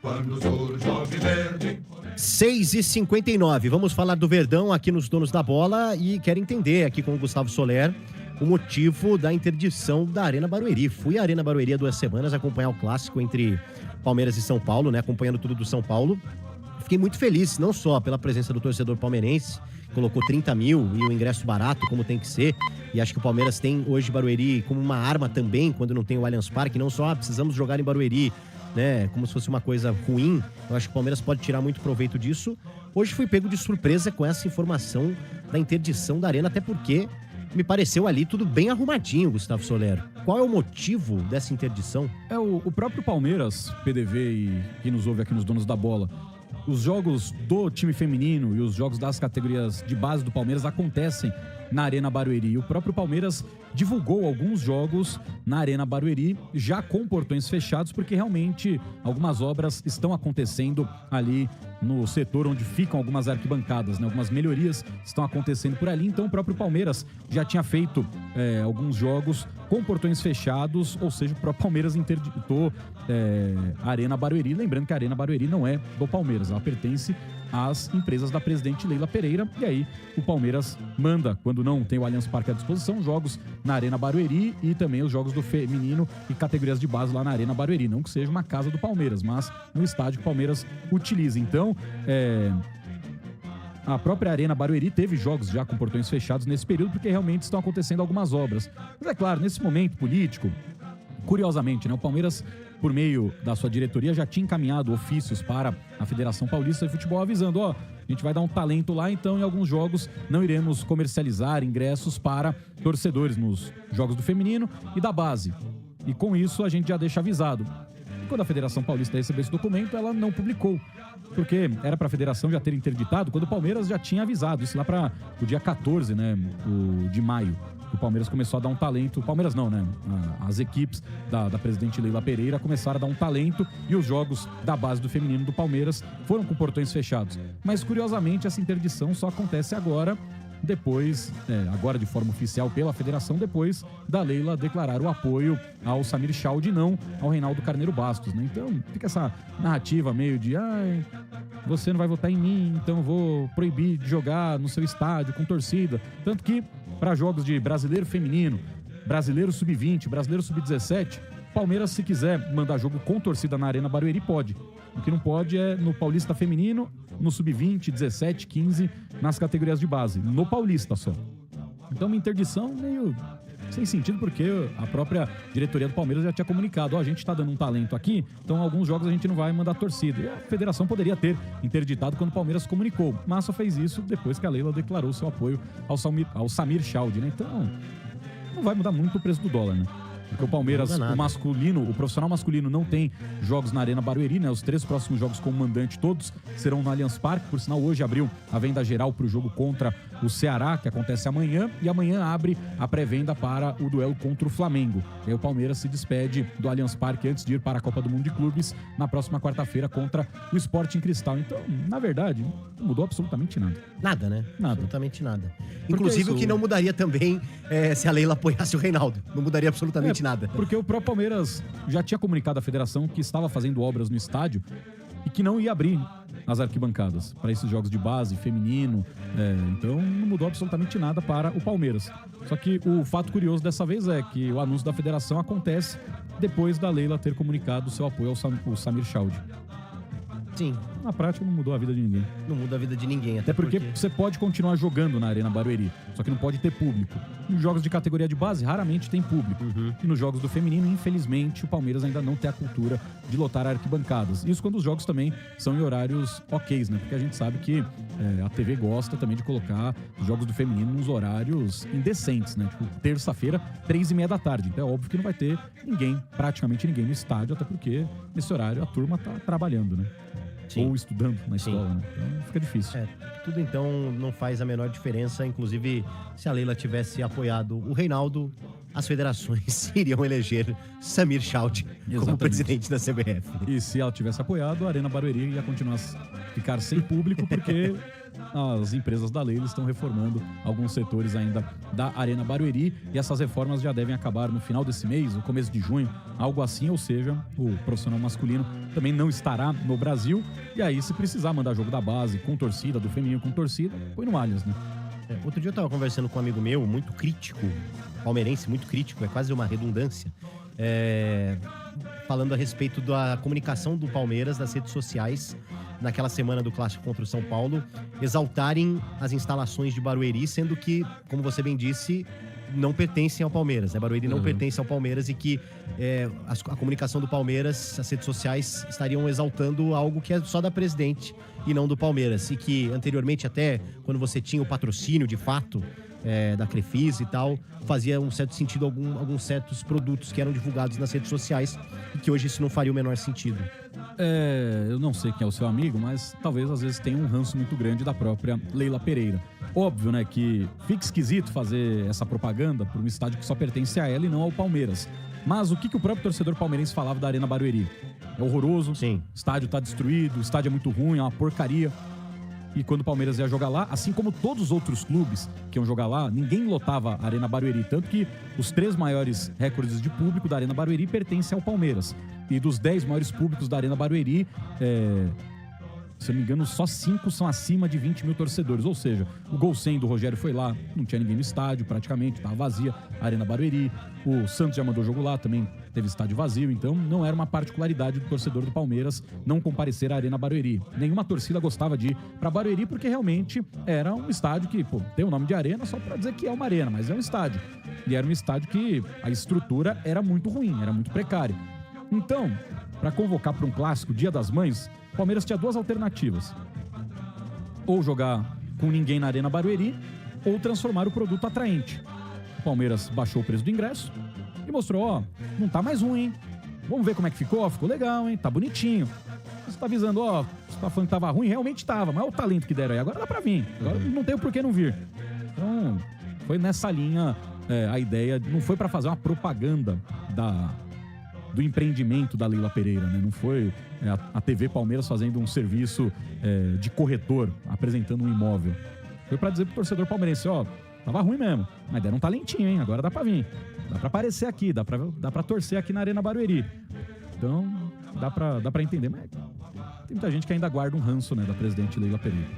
quando surge o Alviverde. 6h59, vamos falar do Verdão aqui nos Donos da Bola e quero entender aqui com o Gustavo Soler o motivo da interdição da Arena Barueri. Fui à Arena Barueri há 2 semanas acompanhar o clássico entre Palmeiras e São Paulo, né? Acompanhando tudo do São Paulo. Fiquei muito feliz, não só pela presença do torcedor palmeirense, colocou 30 mil e o ingresso barato, como tem que ser. E acho que o Palmeiras tem hoje Barueri como uma arma também, quando não tem o Allianz Parque. Não só precisamos jogar em Barueri, né, como se fosse uma coisa ruim. Eu acho que o Palmeiras pode tirar muito proveito disso. Hoje fui pego de surpresa com essa informação da interdição da Arena, até porque me pareceu ali tudo bem arrumadinho, Gustavo Soler. Qual é o motivo dessa interdição? É o próprio Palmeiras, PDV e quem nos ouve aqui nos Donos da Bola. Os jogos do time feminino e os jogos das categorias de base do Palmeiras acontecem na Arena Barueri. E o próprio Palmeiras divulgou alguns jogos na Arena Barueri, já com portões fechados, porque realmente algumas obras estão acontecendo ali no setor onde ficam algumas arquibancadas, né? Algumas melhorias estão acontecendo por ali. Então o próprio Palmeiras já tinha feito alguns jogos com portões fechados, ou seja, o próprio Palmeiras interditou a Arena Barueri. Lembrando que a Arena Barueri não é do Palmeiras, ela pertence às empresas da presidente Leila Pereira. E aí o Palmeiras manda, quando não tem o Allianz Parque à disposição, jogos na Arena Barueri e também os jogos do feminino e categorias de base lá na Arena Barueri. Não que seja uma casa do Palmeiras, mas no estádio que o Palmeiras utiliza. Então, a própria Arena Barueri teve jogos já com portões fechados nesse período, porque realmente estão acontecendo algumas obras. Mas é claro, nesse momento político, curiosamente, né, o Palmeiras, por meio da sua diretoria, já tinha encaminhado ofícios para a Federação Paulista de Futebol, avisando, a gente vai dar um talento lá, então em alguns jogos não iremos comercializar ingressos para torcedores nos jogos do feminino e da base. E com isso a gente já deixa avisado. E quando a Federação Paulista recebeu esse documento, ela não publicou, porque era para a Federação já ter interditado, quando o Palmeiras já tinha avisado, isso lá para o dia 14, né, de maio. O Palmeiras começou a dar um talento, o Palmeiras não, né? As equipes da presidente Leila Pereira começaram a dar um talento e os jogos da base do feminino do Palmeiras foram com portões fechados. Mas, curiosamente, essa interdição só acontece agora, depois, agora de forma oficial pela federação, depois da Leila declarar o apoio ao Samir Chaldi e não ao Reinaldo Carneiro Bastos, né? Então, fica essa narrativa meio de, você não vai votar em mim, então eu vou proibir de jogar no seu estádio com torcida. Tanto que, para jogos de brasileiro feminino, brasileiro sub-20, brasileiro sub-17, Palmeiras, se quiser mandar jogo com torcida na Arena Barueri, pode. O que não pode é no Paulista feminino, no sub-20, 17, 15, nas categorias de base. No Paulista só. Então, uma interdição meio sem sentido, porque a própria diretoria do Palmeiras já tinha comunicado, a gente tá dando um talento aqui, então alguns jogos a gente não vai mandar torcida. E a federação poderia ter interditado quando o Palmeiras comunicou, mas só fez isso depois que a Leila declarou seu apoio ao Samir Chaldi, né? Então, não vai mudar muito o preço do dólar, né? Porque o Palmeiras, o masculino, o profissional masculino não tem jogos na Arena Barueri, né? Os 3 próximos jogos como mandante, todos serão no Allianz Parque. Por sinal, hoje abriu a venda geral para o jogo contra o Ceará, que acontece amanhã. E amanhã abre a pré-venda para o duelo contra o Flamengo. E aí o Palmeiras se despede do Allianz Parque antes de ir para a Copa do Mundo de Clubes na próxima quarta-feira contra o Sporting Cristal. Então, na verdade, não mudou absolutamente nada. Nada, né? Nada. Absolutamente nada. Inclusive, o que não mudaria também se a Leila apoiasse o Reinaldo. Não mudaria absolutamente nada. Porque o próprio Palmeiras já tinha comunicado à federação que estava fazendo obras no estádio e que não ia abrir as arquibancadas para esses jogos de base, feminino. Então não mudou absolutamente nada para o Palmeiras. Só que o fato curioso dessa vez é que o anúncio da federação acontece depois da Leila ter comunicado seu apoio ao Samir Chaldi. Sim. Na prática não mudou a vida de ninguém. Não muda a vida de ninguém. Até porque você pode continuar jogando na Arena Barueri, só que não pode ter público. Nos jogos de categoria de base, raramente tem público. E nos jogos do feminino, infelizmente, o Palmeiras ainda não tem a cultura de lotar arquibancadas. Isso quando os jogos também são em horários ok, né? Porque a gente sabe que a TV gosta também de colocar os jogos do feminino nos horários indecentes, né? Tipo, terça-feira, 3h30 da tarde. Então é óbvio que não vai ter ninguém, praticamente ninguém no estádio, até porque nesse horário a turma tá trabalhando, né? Sim. Ou estudando na escola, né? Então fica difícil. Tudo então não faz a menor diferença. Inclusive, se a Leila tivesse apoiado o Reinaldo, as federações iriam eleger Samir Chaut como Exatamente. presidente da CBF. E se ela tivesse apoiado, a Arena Barueri ia continuar a ficar sem público, porque as empresas da Leila estão reformando alguns setores ainda da Arena Barueri, e essas reformas já devem acabar no final desse mês, no começo de junho, algo assim, ou seja, o profissional masculino também não estará no Brasil, e aí se precisar mandar jogo da base com torcida, do feminino com torcida, põe no Allianz, né? Outro dia eu tava conversando com um amigo meu, muito crítico, palmeirense, muito crítico, é quase uma redundância, falando a respeito da comunicação do Palmeiras nas redes sociais, naquela semana do Clássico contra o São Paulo, exaltarem as instalações de Barueri, sendo que, como você bem disse, não pertencem ao Palmeiras, né? Barueri não pertence ao Palmeiras, e que a comunicação do Palmeiras, as redes sociais, estariam exaltando algo que é só da presidente e não do Palmeiras. E que anteriormente, até quando você tinha o patrocínio de fato da Crefisa e tal, fazia um certo sentido alguns certos produtos que eram divulgados nas redes sociais, e que hoje isso não faria o menor sentido. Eu não sei quem é o seu amigo, mas talvez às vezes tenha um ranço muito grande da própria Leila Pereira. Óbvio, né, que fica esquisito fazer essa propaganda por um estádio que só pertence a ela e não ao Palmeiras. Mas o que o próprio torcedor palmeirense falava da Arena Barueri? É horroroso, Sim. O estádio tá destruído, o estádio é muito ruim, é uma porcaria. E quando o Palmeiras ia jogar lá, assim como todos os outros clubes que iam jogar lá, ninguém lotava a Arena Barueri. Tanto que os 3 maiores recordes de público da Arena Barueri pertencem ao Palmeiras. E dos 10 maiores públicos da Arena Barueri, se eu não me engano, só 5 são acima de 20 mil torcedores. Ou seja, o gol 100 do Rogério foi lá, não tinha ninguém no estádio praticamente, estava vazia a Arena Barueri. O Santos já mandou jogo lá, também teve estádio vazio, então não era uma particularidade do torcedor do Palmeiras não comparecer à Arena Barueri. Nenhuma torcida gostava de ir para Barueri, porque realmente era um estádio que, tem o nome de arena só para dizer que é uma arena, mas é um estádio. E era um estádio que a estrutura era muito ruim, era muito precária. Então, para convocar para um clássico, Dia das Mães, o Palmeiras tinha 2 alternativas. Ou jogar com ninguém na Arena Barueri, ou transformar o produto atraente. O Palmeiras baixou o preço do ingresso e mostrou, não tá mais ruim, hein? Vamos ver como é que ficou? Ficou legal, hein? Tá bonitinho. Você tá avisando, você tá falando que tava ruim, realmente tava, mas olha o talento que deram aí. Agora dá pra vir. Agora não tem por que não vir. Então, foi nessa linha a ideia. Não foi pra fazer uma propaganda do empreendimento da Leila Pereira, né? Não foi a TV Palmeiras fazendo um serviço de corretor, apresentando um imóvel. Foi pra dizer pro torcedor palmeirense, tava ruim mesmo, mas deram um talentinho, hein? Agora dá pra vir. Dá pra aparecer aqui, dá pra torcer aqui na Arena Barueri. Então, dá pra entender, mas tem muita gente que ainda guarda um ranço, né, da presidente Leila Pereira.